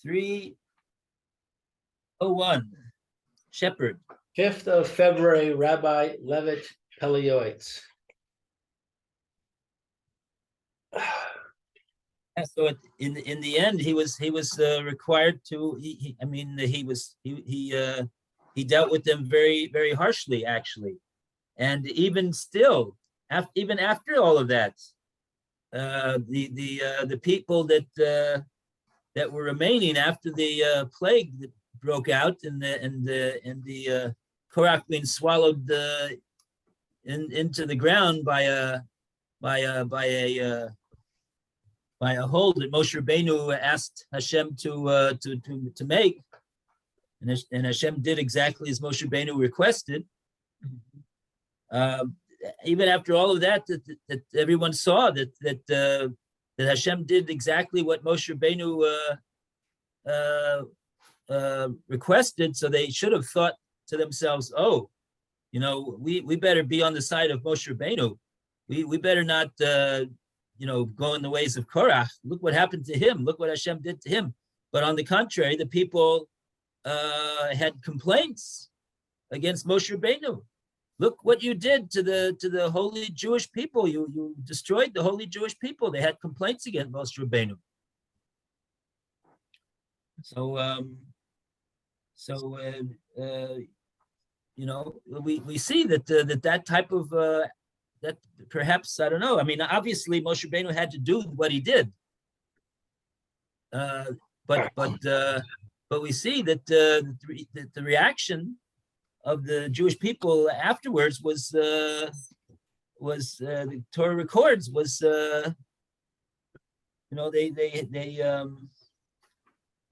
301. Shepherd. 5th of February, Rabbi Levitt, Pele, Yoetz. So in the end, he was required to. He dealt with them very, very harshly, actually, and even still, even after all of that, the people that were remaining after the plague that broke out and the Korach being swallowed into the ground by a hole that Moshe Rabbeinu asked Hashem to make, and Hashem did exactly as Moshe Rabbeinu requested. Even after all of that, that everyone saw that Hashem did exactly what Moshe Rabbeinu requested. So they should have thought to themselves, "Oh, we better be on the side of Moshe Rabbeinu. We better not." Go in the ways of Korach. Look what happened to him. Look what Hashem did to him. But on the contrary, the people had complaints against Moshe Rabbeinu. Look what you did to the holy Jewish people. You destroyed the holy Jewish people. They had complaints against Moshe Rabbeinu. We see that type of that perhaps, I don't know. I mean, obviously Moshe Rabbeinu had to do what he did, but we see that the reaction of the Jewish people afterwards was the Torah records was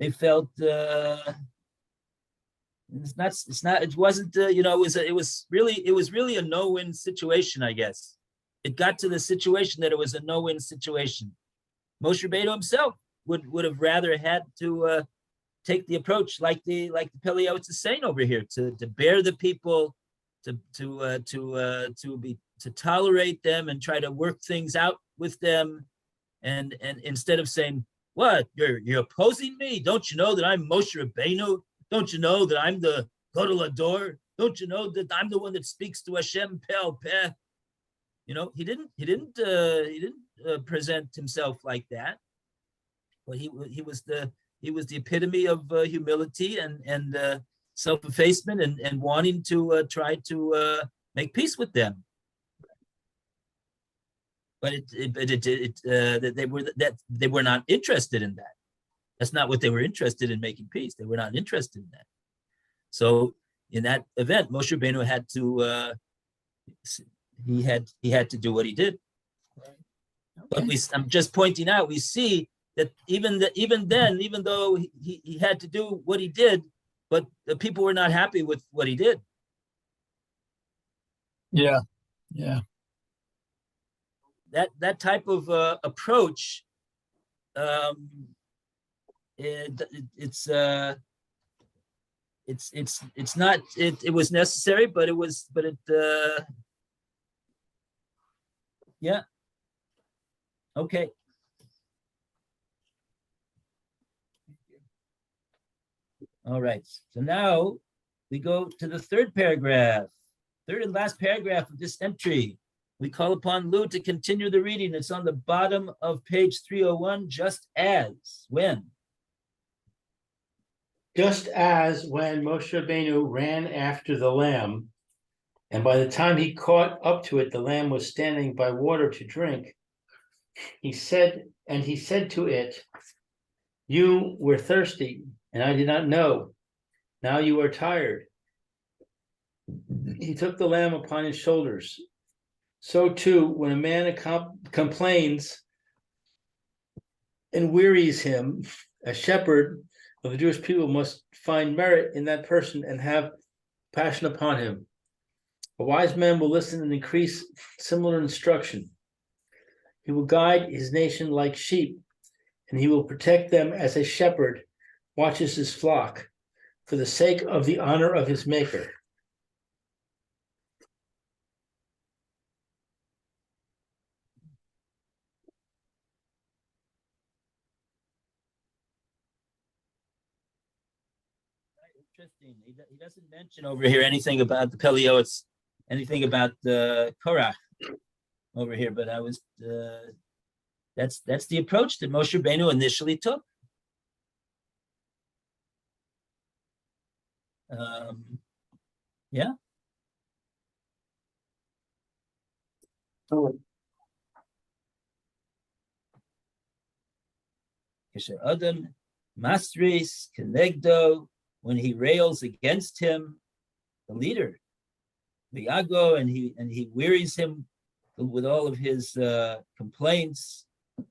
they felt it wasn't it was really a no-win situation, I guess. It got to the situation that it was a no-win situation. Moshe Rabbeinu himself would have rather had to take the approach like the Pele Yoetz is saying over here, to bear the people, to tolerate them and try to work things out with them, and instead of saying, "What, you're opposing me? Don't you know that I'm Moshe Rabbeinu? Don't you know that I'm the Gadol Hador? Don't you know that I'm the one that speaks to Hashem Peh Peh?" He didn't present himself like that, but he was the epitome of humility and self-effacement and wanting to try to make peace with them. But they were not interested in that. That's not what they were interested in, making peace. They were not interested in that. So in that event, Moshe Rabbeinu had to he had to do what he did. But I'm just pointing out, we see that even then, even though he had to do what he did, but the people were not happy with what he did. Yeah. That type of approach, it was necessary, but yeah. Okay. All right. So now we go to the third and last paragraph of this entry. We call upon Lou to continue the reading. It's on the bottom of page 301, just as when Moshe Rabbeinu ran after the lamb, and by the time he caught up to it, the lamb was standing by water to drink. He said to it, "You were thirsty, and I did not know. Now you are tired." He took the lamb upon his shoulders. So too, when a man complains and wearies him, a shepherd of the Jewish people must find merit in that person and have passion upon him. A wise man will listen and increase similar instruction. He will guide his nation like sheep, and he will protect them as a shepherd watches his flock for the sake of the honor of his maker. Interesting. He doesn't mention over here anything about the Pele Yoetz, anything about the Korach over here, but that's the approach that Moshe Rabbeinu initially took. Yeah. Adam Mastris Kenegdo, when he rails against him, the leader, Viago, and he wearies him with all of his complaints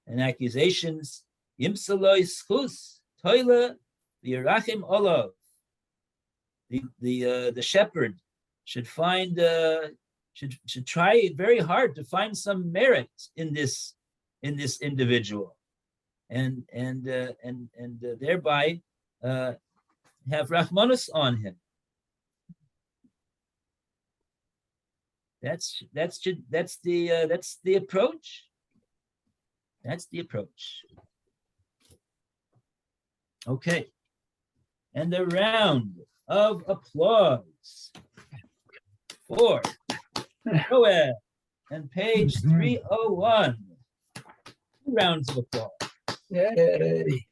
and accusations. Yimsaloi schus toile v'yirachim olav. The shepherd should find should try very hard to find some merit in this individual, and thereby have Rahmanus on him. That's the approach. That's the approach. Okay, and the round of applause for Joel and page 301. 2 rounds of applause. Yay.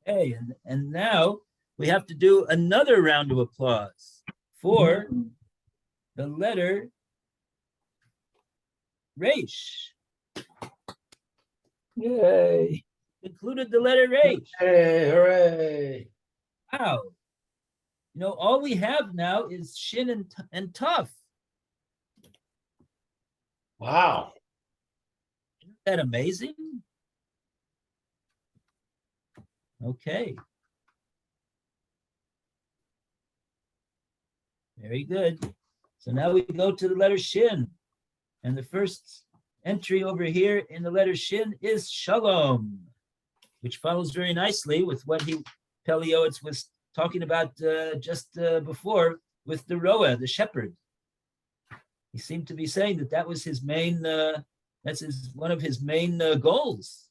Okay, and now we have to do another round of applause for the letter Resh. Yay. Included the letter Resh. Hey, hooray. Wow. You know, all we have now is Shin and Tuf. Wow. Isn't that amazing? Okay. Very good. So now we go to the letter Shin. And the first entry over here in the letter Shin is Shalom, which follows very nicely with what Pele Yoetz was talking about just before with the Roa, the shepherd. He seemed to be saying that was his main, one of his main goals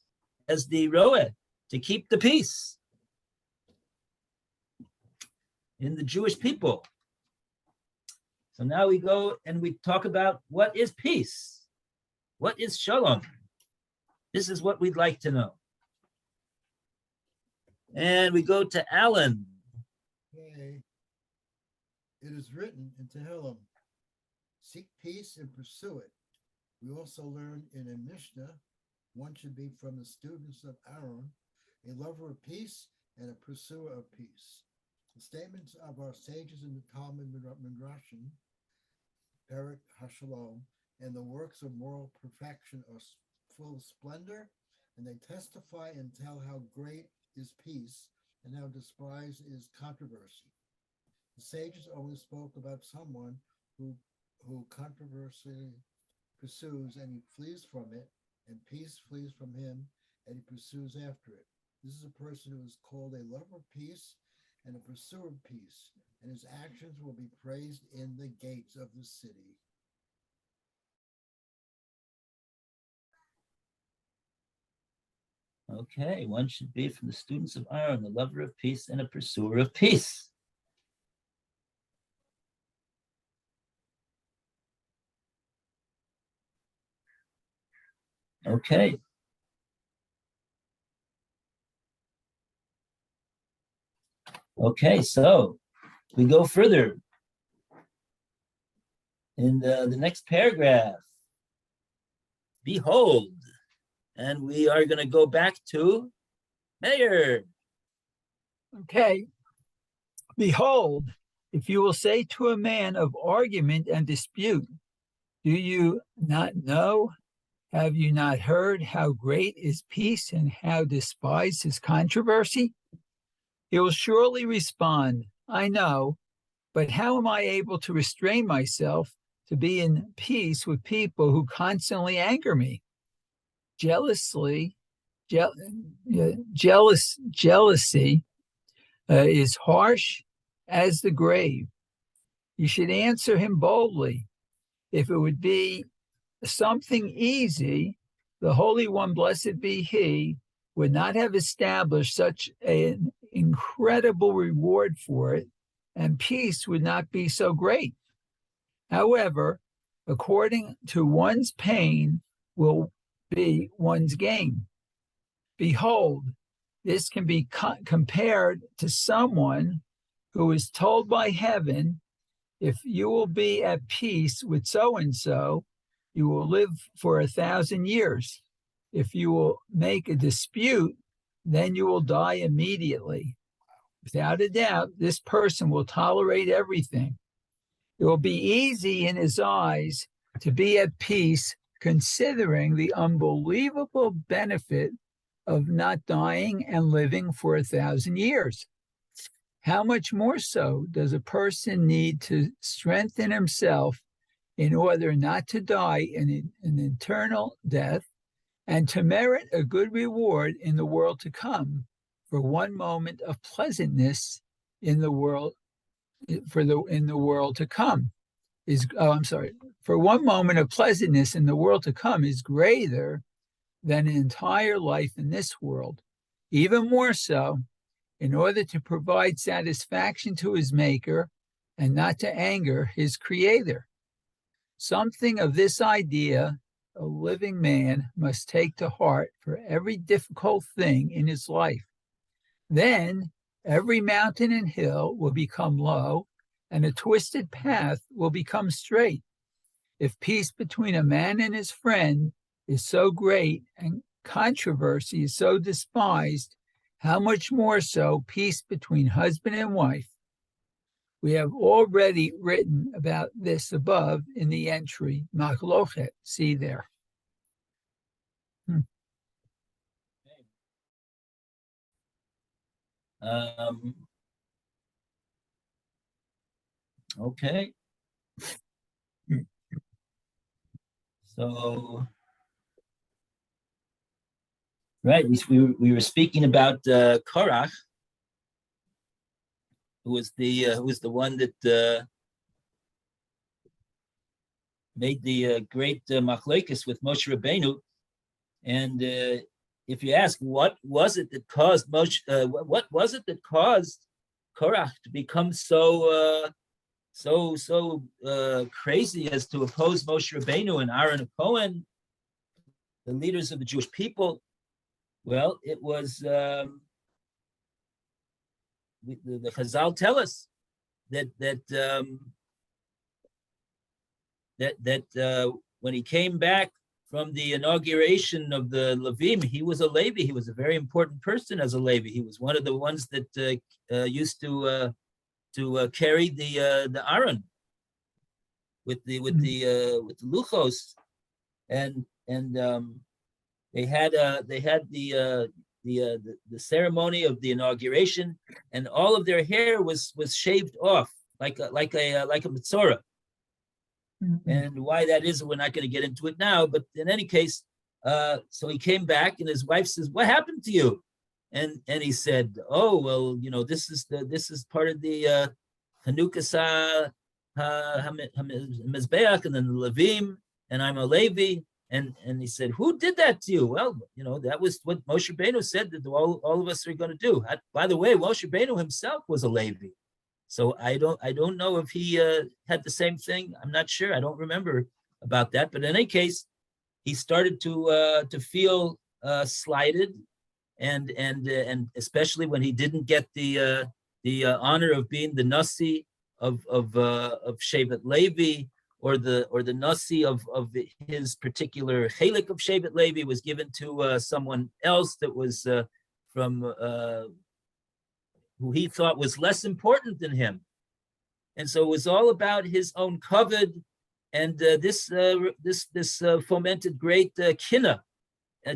as the Roa, to keep the peace in the Jewish people. So now we go and we talk about what is peace? What is Shalom? This is what we'd like to know. And we go to Alan. Okay. It is written in Tehillim, seek peace and pursue it. We also learn in a Mishnah, one should be from the students of Aaron, a lover of peace and a pursuer of peace. The statements of our sages in the Talmud Midrashim, Perek HaShalom, and the works of moral perfection are full of splendor, and they testify and tell how great is peace and how despised is controversy. The sages only spoke about someone who controversy pursues and he flees from it, and peace flees from him and he pursues after it. This is a person who is called a lover of peace and a pursuer of peace, and his actions will be praised in the gates of the city. Okay, one should be from the students of Aaron, a lover of peace and a pursuer of peace. Okay. Okay, so we go further. In the next paragraph, behold, and we are going to go back to Mayor. Okay. Behold, if you will say to a man of argument and dispute, do you not know? Have you not heard how great is peace and how despised is controversy? He will surely respond, I know, but how am I able to restrain myself to be in peace with people who constantly anger me? Jealousy is harsh as the grave. You should answer him boldly. If it would be something easy, the Holy One, blessed be He, would not have established such an incredible reward for it, and peace would not be so great. However, according to one's pain will be one's gain. Behold, this can be compared to someone who is told by heaven, if you will be at peace with so-and-so, you will live for 1,000 years. If you will make a dispute, then you will die immediately. Without a doubt, this person will tolerate everything. It will be easy in his eyes to be at peace, considering the unbelievable benefit of not dying and living for 1,000 years. How much more so does a person need to strengthen himself in order not to die in an eternal death and to merit a good reward in the world to come for one moment of pleasantness in the world to come for one moment of pleasantness in the world to come is greater than an entire life in this world. Even more so, in order to provide satisfaction to his maker and not to anger his creator. Something of this idea a living man must take to heart for every difficult thing in his life. Then every mountain and hill will become low, and a twisted path will become straight. If peace between a man and his friend is so great and controversy is so despised, how much more so peace between husband and wife? We have already written about this above in the entry, Machlochet. See there. Okay. So, right, we were speaking about Korach, who was the one that made the great machlokes with Moshe Rabbeinu, and if you ask what was it that caused what was it that caused Korach to become so crazy as to oppose Moshe Rabbeinu and Aaron Cohen, the leaders of the Jewish people? Well, it was the Chazal tell us that when he came back from the inauguration of the Levim, he was a Levi. He was a very important person as a Levi. He was one of the ones that used to carry the Aaron with the luchos, and they had the ceremony of the inauguration, and all of their hair was shaved off like a metzora. Mm-hmm. And why that is, we're not going to get into it now. But in any case, so he came back, and his wife says, "What happened to you?" And he said, "Oh, well, this is part of the Hanukkah Mizbeach, and then the Levim, and I'm a Levi." And he said, "Who did that to you?" Well, that was what Moshe Rabbeinu said that all of us are going to do. By the way, Moshe Rabbeinu himself was a Levi. So I don't know if he had the same thing. I'm not sure. I don't remember about that. But in any case, he started to feel slighted, and especially when he didn't get the honor of being the Nasi of Shevet Levi, or the Nasi of his particular chelik of Shevet Levi was given to someone else that was from who he thought was less important than him. And so it was all about his own kavod, and this fomented great kinna,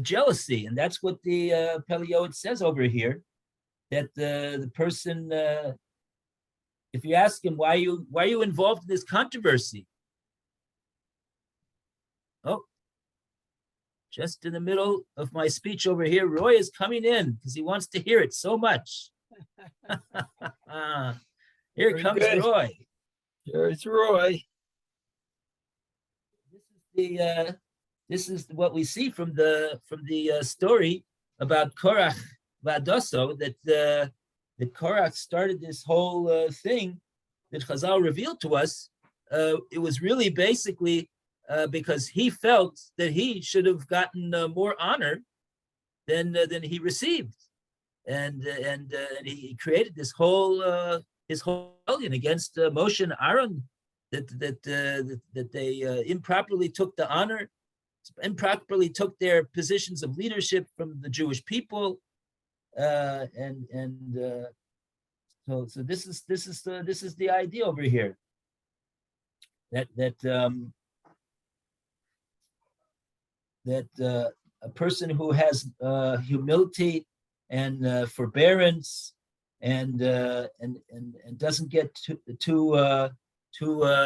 jealousy. And that's what the Pele Yoetz says over here, that the person, if you ask him, why are you involved in this controversy? Oh, just in the middle of my speech over here, Roy is coming in because he wants to hear it so much. Here Very comes good. Roy. Here's Roy. This is what we see from the story about Korach Vadoso, that that Korach started this whole thing that Chazal revealed to us, it was really basically because he felt that he should have gotten more honor than he received, and he created this whole his whole rebellion against Moshe and Aaron, that they improperly took the honor, improperly took their positions of leadership from the Jewish people, so this is the idea over here, that a person who has humility and forbearance and doesn't get too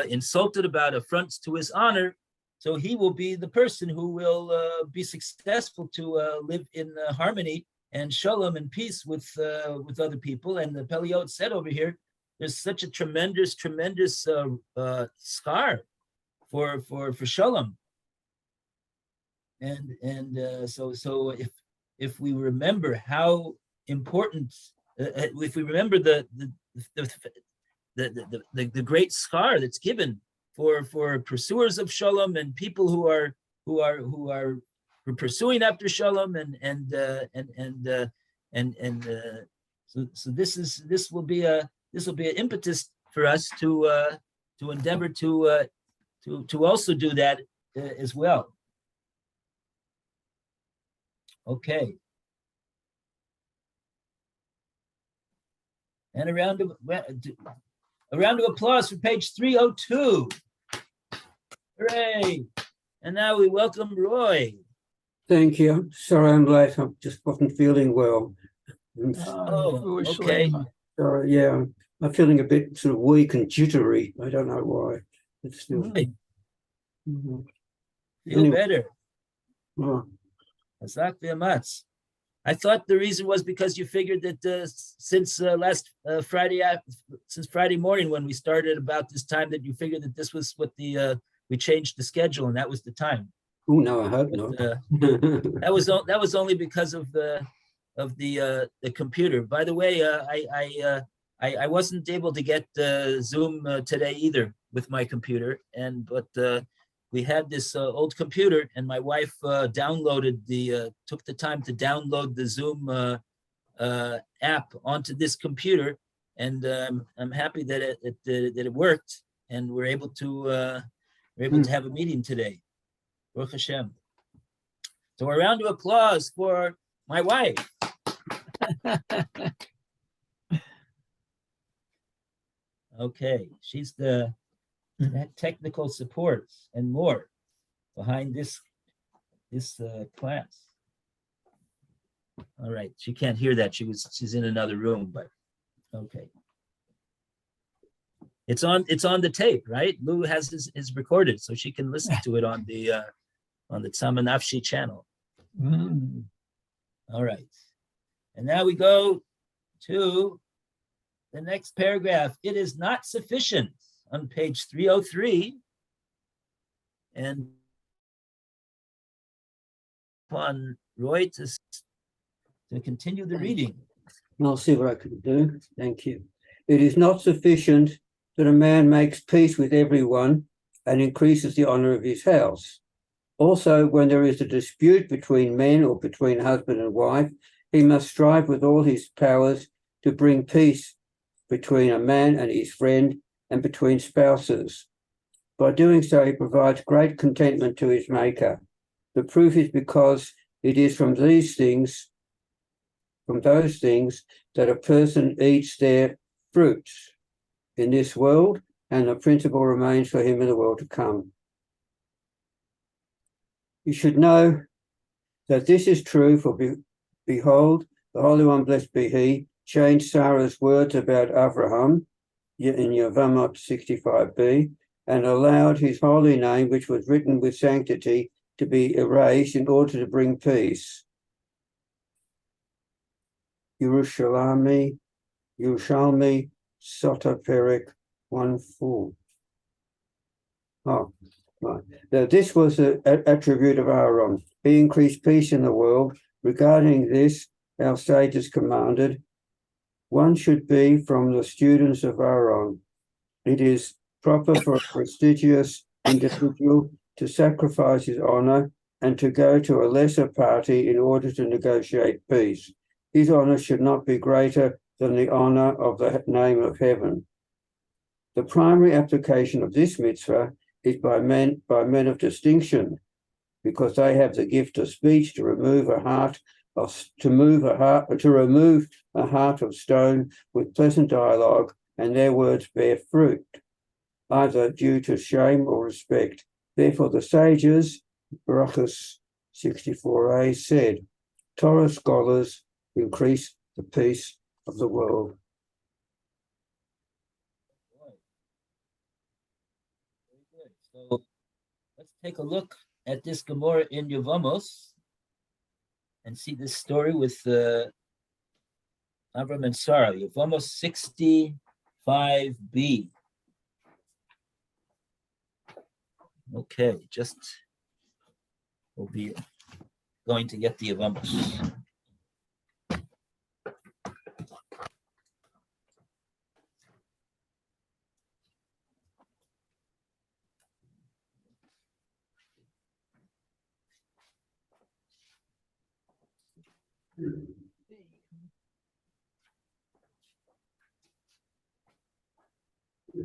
insulted about affronts to his honor, so he will be the person who will be successful to live in harmony and shalom and peace with other people. And the Pele Yoetz said over here, there's such a tremendous scar for shalom. And so if we remember how important, if we remember the great scar that's given for pursuers of shalom and people who are pursuing after shalom, so this will be an impetus for us to endeavor to also do that as well. Okay. And a round of applause for page 302. Hooray. And now we welcome Roy. Thank you. Sorry I'm late. I just wasn't feeling well. Oh, okay. Sorry, yeah. I'm feeling a bit sort of weak and jittery. I don't know why. It's still. Right. Mhm. Feel Anyway. better. Oh, I thought the reason was because you figured that since last Friday morning when we started about this time, that you figured that this was what we changed the schedule and that was the time. oh no, I hope But, not. that was only because of the computer. By the way, I wasn't able to get Zoom today either with my computer, but we had this old computer, and my wife took the time to download the Zoom app onto this computer, and I'm happy that it worked, and we're able to have a meeting today. Baruch Hashem. So a round of applause for my wife. Okay, she's the technical support and more behind this class. All right, she can't hear that. She's in another room, but okay. It's on the tape, right? Lou has his recorded, so she can listen to it on the Tzama Nafshi channel. Mm. All right, and now we go to the next paragraph. It is not sufficient on page 303, and upon Roy to continue the reading. I'll see what I can do. Thank you. It is not sufficient that a man makes peace with everyone and increases the honor of his house. Also, when there is a dispute between men or between husband and wife, he must strive with all his powers to bring peace between a man and his friend and between spouses. By doing so, he provides great contentment to his maker. The proof is because it is from those things that a person eats their fruits in this world, and the principle remains for him in the world to come. You should know that this is true, for behold, the Holy One, blessed be he, changed Sarah's words about Abraham in Yevamot 65b, and allowed his holy name, which was written with sanctity, to be erased in order to bring peace. Yerushalmi, Sota Perek 1:4. Oh, right. Now, this was an attribute of Aaron. He increased peace in the world. Regarding this, our sages commanded, One should be from the students of Aaron. It is proper for a prestigious individual to sacrifice his honor and to go to a lesser party in order to negotiate peace. His honor should not be greater than the honor of the name of heaven. The primary application of this mitzvah is by men of distinction, because they have the gift of speech to remove a heart of stone with pleasant dialogue, and their words bear fruit, either due to shame or respect. Therefore, the sages, Berachos 64a, said, Torah scholars increase the peace of the world. Very good. So let's take a look at this Gemara in Yevamos and see this story with Avram and Sarah. Yevamos 65b. Okay, we'll be going to get the Yevamos.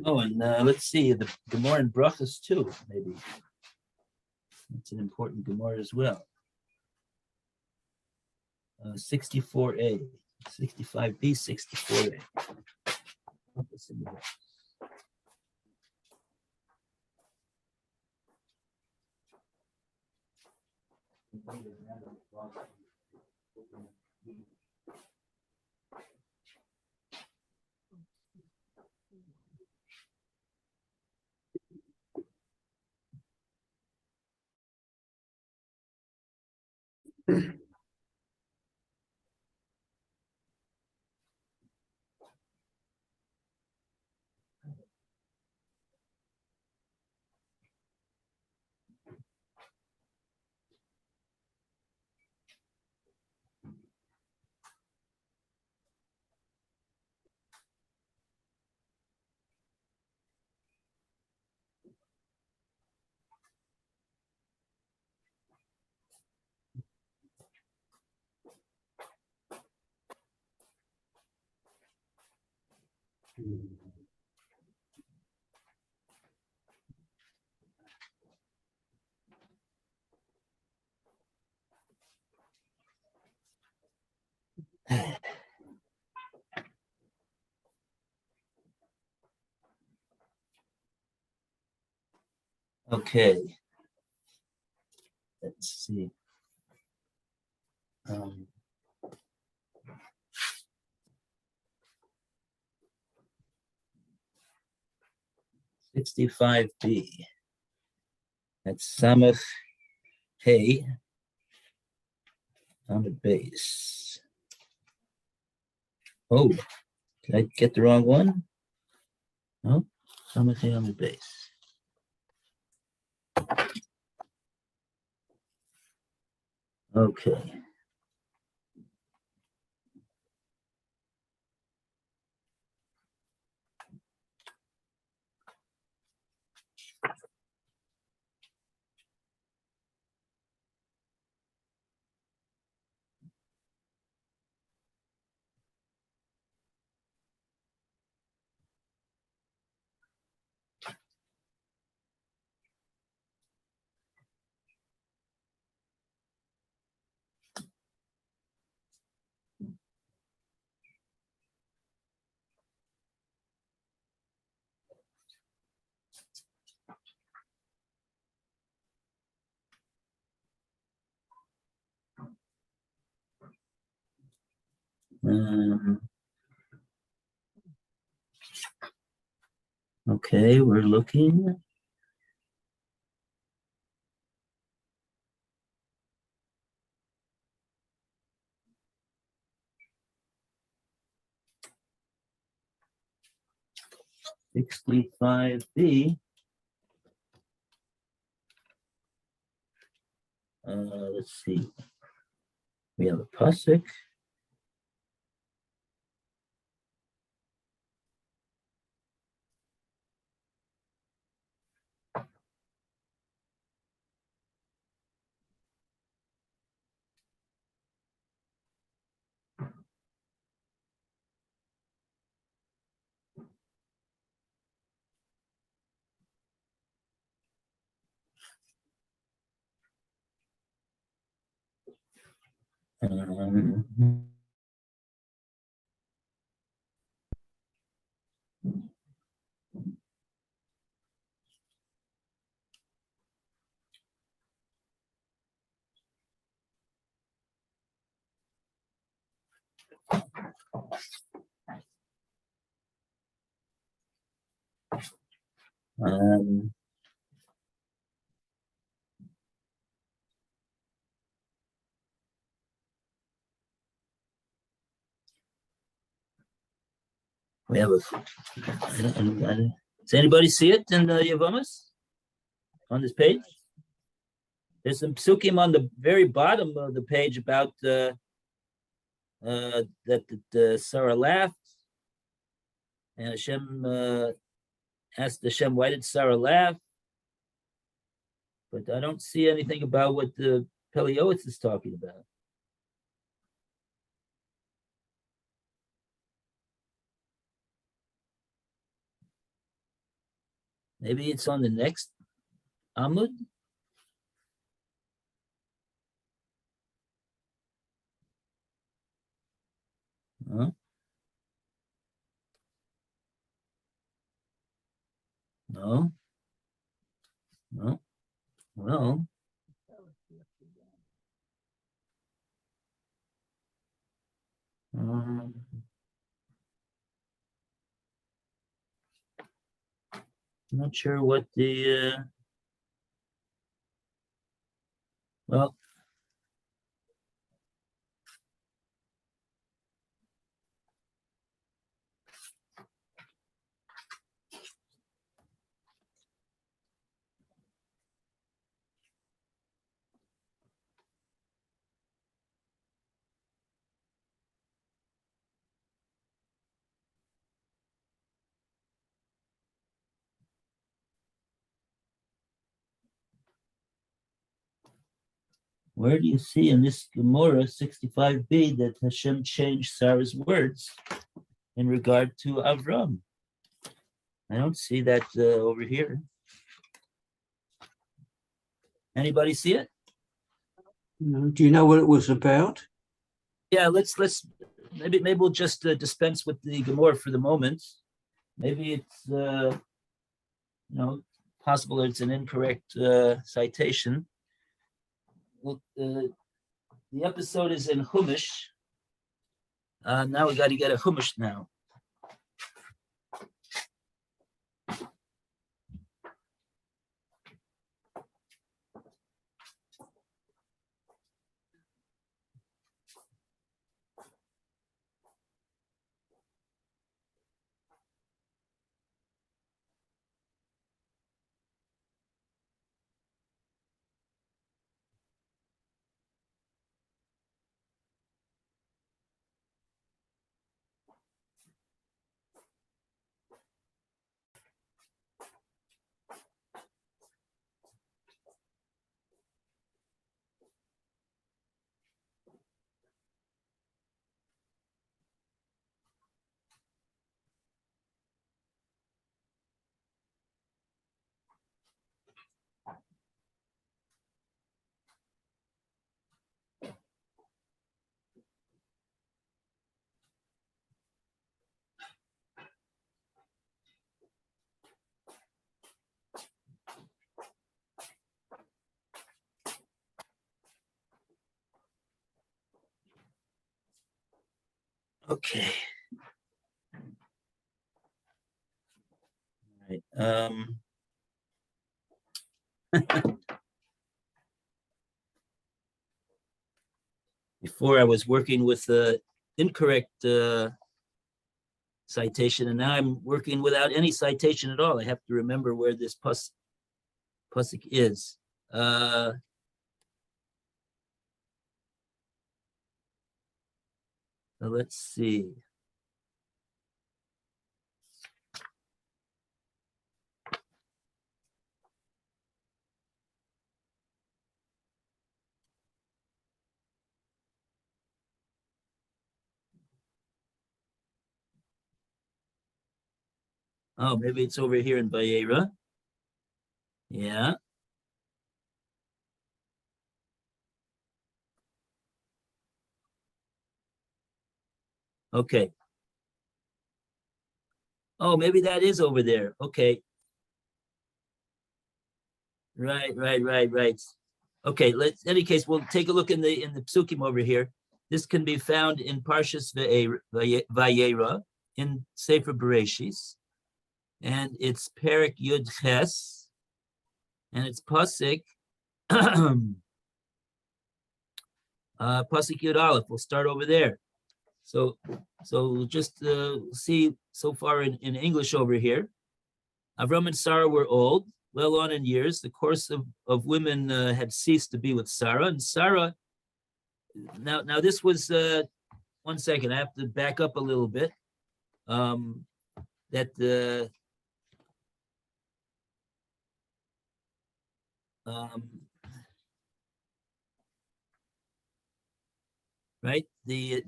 Oh, and let's see, the Gemara in Brachas too, maybe. It's an important Gemara as well. 64a, 65b, 64a. Okay. Let's see. 65b. That's Samach Hey on the base. Oh, did I get the wrong one? No, Samach Hey on the base. Okay. Okay, we're looking. $65B. Let's see. We have a pasuk. Um, um, we have a. Does anybody see it in the Yavamas on this page? There's some psukim on the very bottom of the page about that Sarah laughed, and Hashem asked Hashem, "Why did Sarah laugh?" But I don't see anything about what the Pele Yoetz is talking about. Maybe it's on the next Amud. Huh? No. No. Well. Um, I'm not sure what the well. Where do you see in this Gemara 65b that Hashem changed Sarah's words in regard to Avram? I don't see that over here. Anybody see it? No. Do you know what it was about? Yeah, let's maybe we'll just dispense with the Gemara for the moment. Maybe it's possible that it's an incorrect citation. Well, the episode is in Chumash. Now we got to get a Chumash now. Okay. All right. Before I was working with the incorrect citation, and now I'm working without any citation at all. I have to remember where this pasuk is. Let's see. Oh, maybe it's over here in Vayera. Yeah. Okay. Oh, maybe that is over there. Okay. Right. Okay, let's, in any case, we'll take a look in the psukim over here. This can be found in Parshas Vayera in Sefer Bereshis, and it's Perek Yud Ches, and it's Pasuk Pasuk Yud Aleph. We'll start over there. So just see so far in English over here. Avram and Sarah were old, well on in years. The course of women had ceased to be with Sarah, and Sarah. Now this was 1 second. I have to back up a little bit. Right, the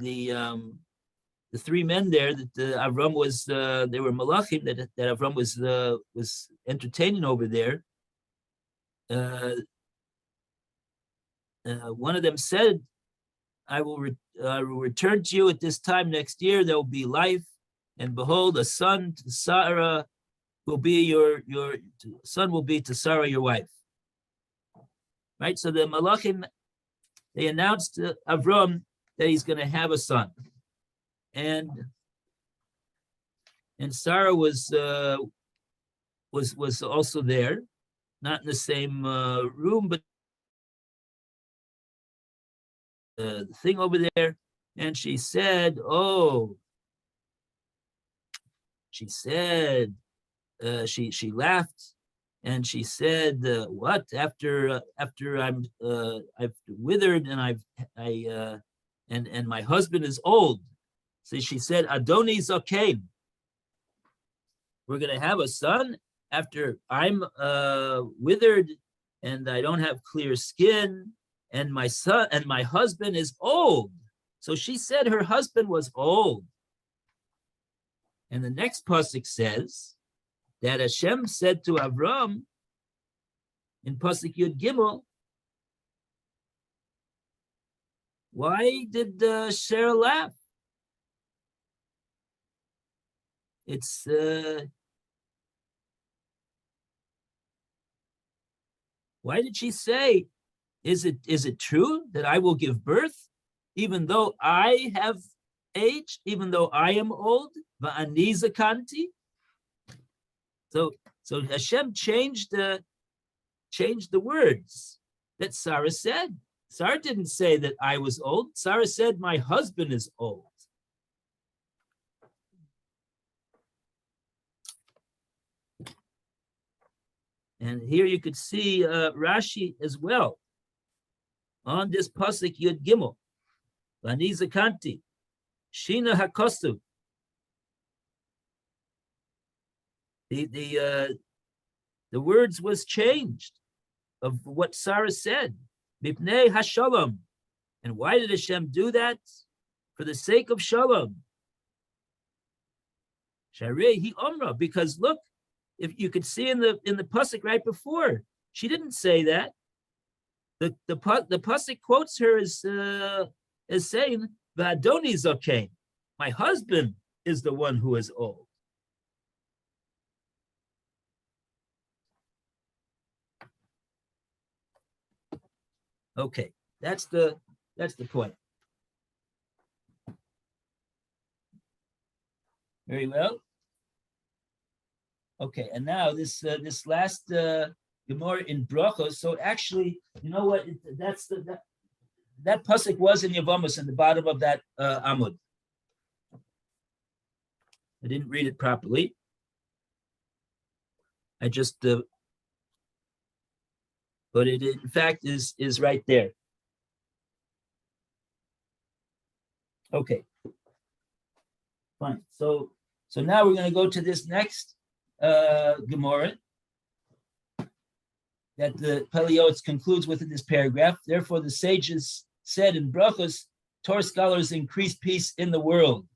three men there that Avram was, they were malachim that Avram was entertaining over there. One of them said, I will return to you at this time next year. There will be life, and behold, a son to Sarah will be your son will be to Sarah your wife. Right. So the malachim, they announced to Avram that he's going to have a son, and Sarah was also there, not in the same room, but the thing over there, and she said, she laughed, and she said, what, after I've withered and and my husband is old. So she said, Adoni Zokain, we're going to have a son after I'm withered and I don't have clear skin, and my husband is old. So she said her husband was old. And the next pasuk says that Hashem said to Avram in pasuk Yud Gimel, why did Sarah laugh? It's why did she say, is it true that I will give birth even though I have age, even though I am old? Va'ani zakanti. So Hashem changed the words that Sarah said. Sarah didn't say that I was old. Sarah said my husband is old. And here you could see Rashi as well on this pasuk Yud Gimel. V'ani zakanti, Shina hakosuv. The words was changed of what Sarah said. Mipnei hashalom. And why did Hashem do that? For the sake of shalom. Sharei hi omra, because look, if you could see in the pasuk right before, she didn't say that. The pasuk quotes her as saying, "V'adoni zokain, my husband is the one who is old." Okay, that's the point. Very well. Okay, and now this last Gemara in Brachos. So actually, you know what? That pasuk was in Yevamos in the bottom of that Amud. I didn't read it properly. I just, but it in fact is right there. Okay, fine. So now we're going to go to this next Gemara that the Pele Yoetz concludes with in this paragraph. Therefore, the sages said in Brachos, Torah scholars increase peace in the world.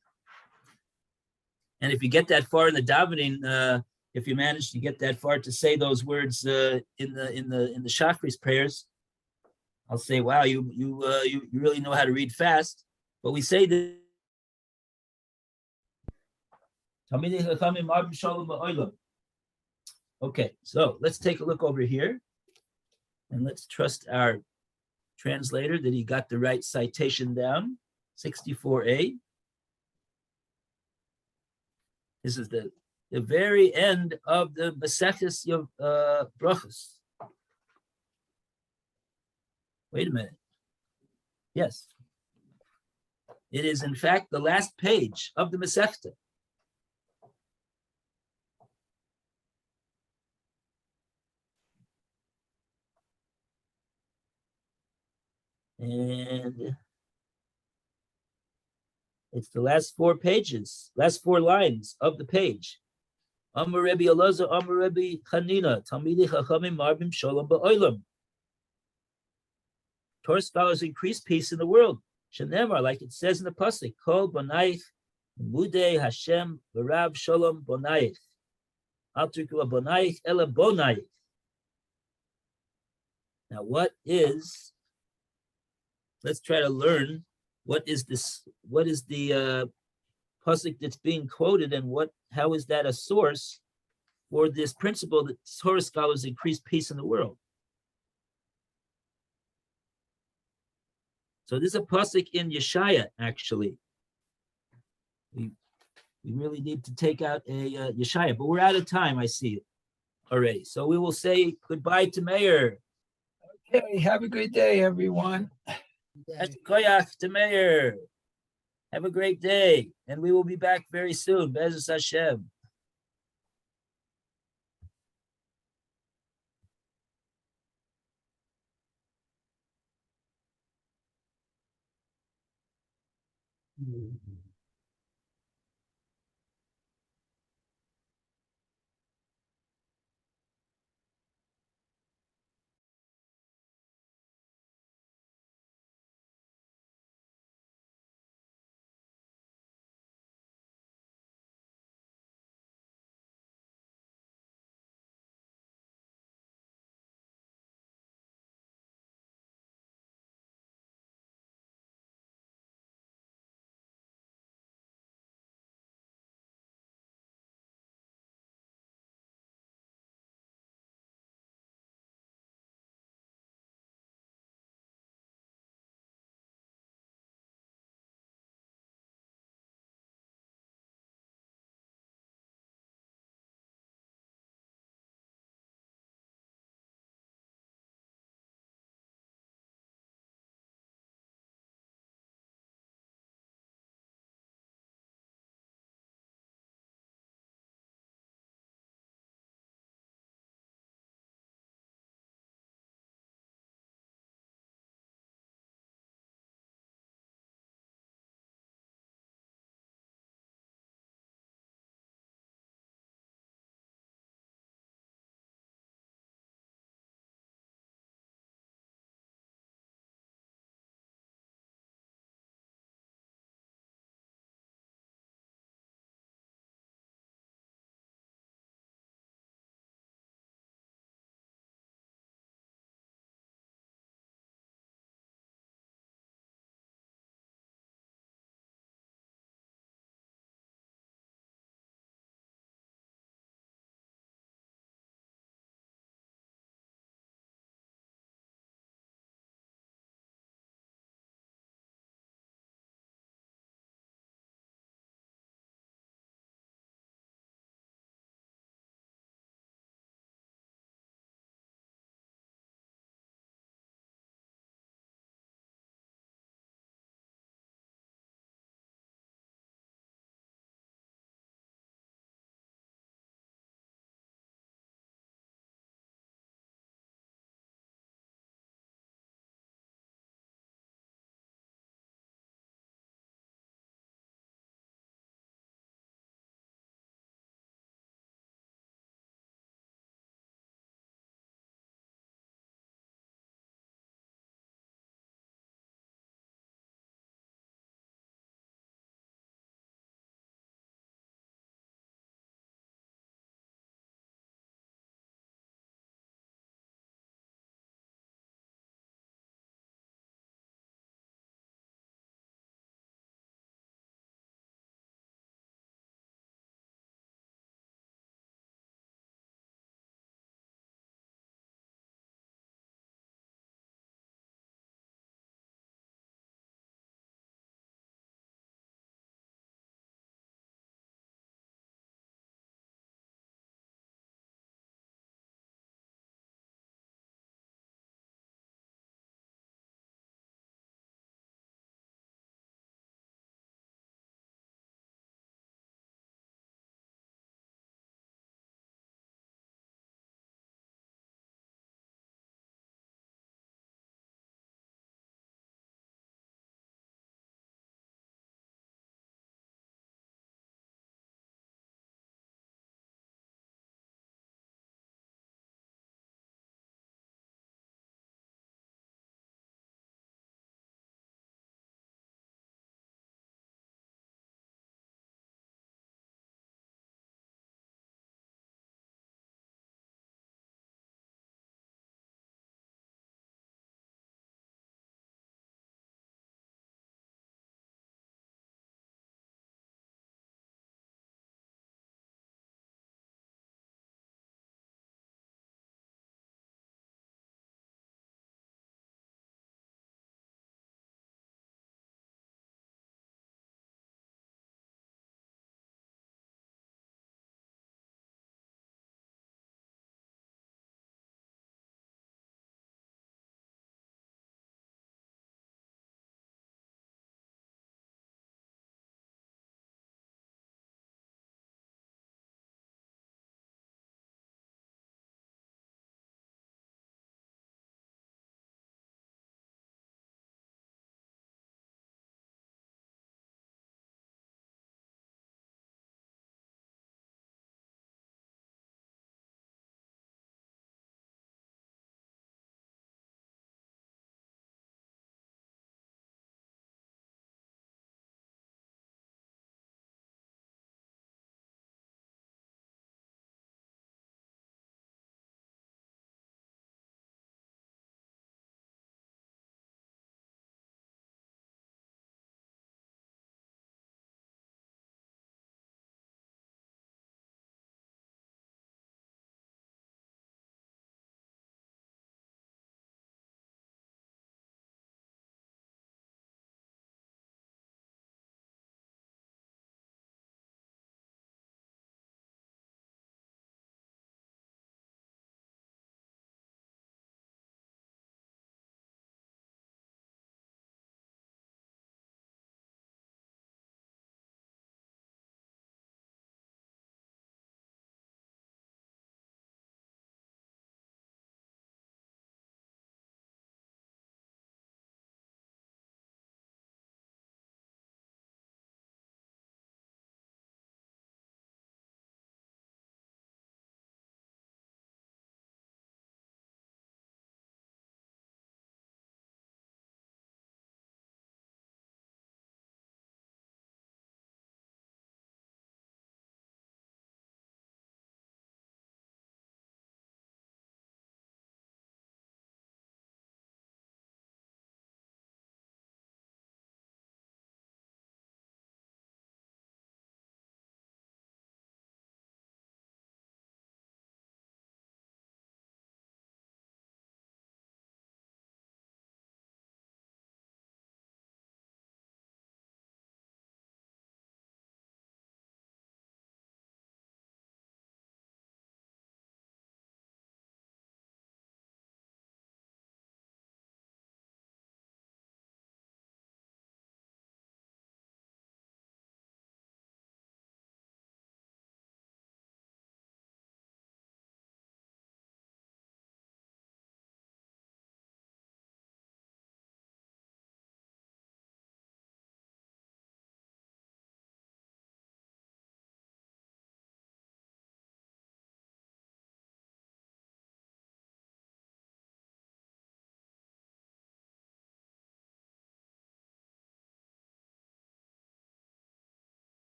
And if you get that far in the davening, if you manage to get that far to say those words in the Shachris prayers, I'll say, wow, you really know how to read fast. But we say that Talmidei Chachamim Marbim Shalom Ba'olam. Okay, so let's take a look over here, and let's trust our translator that he got the right citation down. 64a. This is the very end of the Maseches Brachos. Wait a minute. Yes. It is, in fact, the last page of the Masechta. And it's the last 4 pages, last 4 lines of the page. Amar Rebbe Elazar, Amar Rebbe Chanina, Talmidei Chachamim Marbim Shalom Ba'olam. Torah scholars increase peace in the world. Shenemar, like it says in the pasuk, Kol Bonaich Mudei Hashem V'Rav Shalom Bonaich. Al Tirku Bonaich Ela Bonaich. Now, what is? Let's try to learn what is this. What is the pasuk that's being quoted, and how is that a source for this principle that Torah scholars increase peace in the world? So this is a pasuk in Yeshaya, actually. We really need to take out a Yeshaya, but we're out of time, I see it already. So we will say goodbye to Meir. Okay, have a good day, everyone. Koyach to Meir. Have a great day, and we will be back very soon. Be'ezus Hashem. Mm.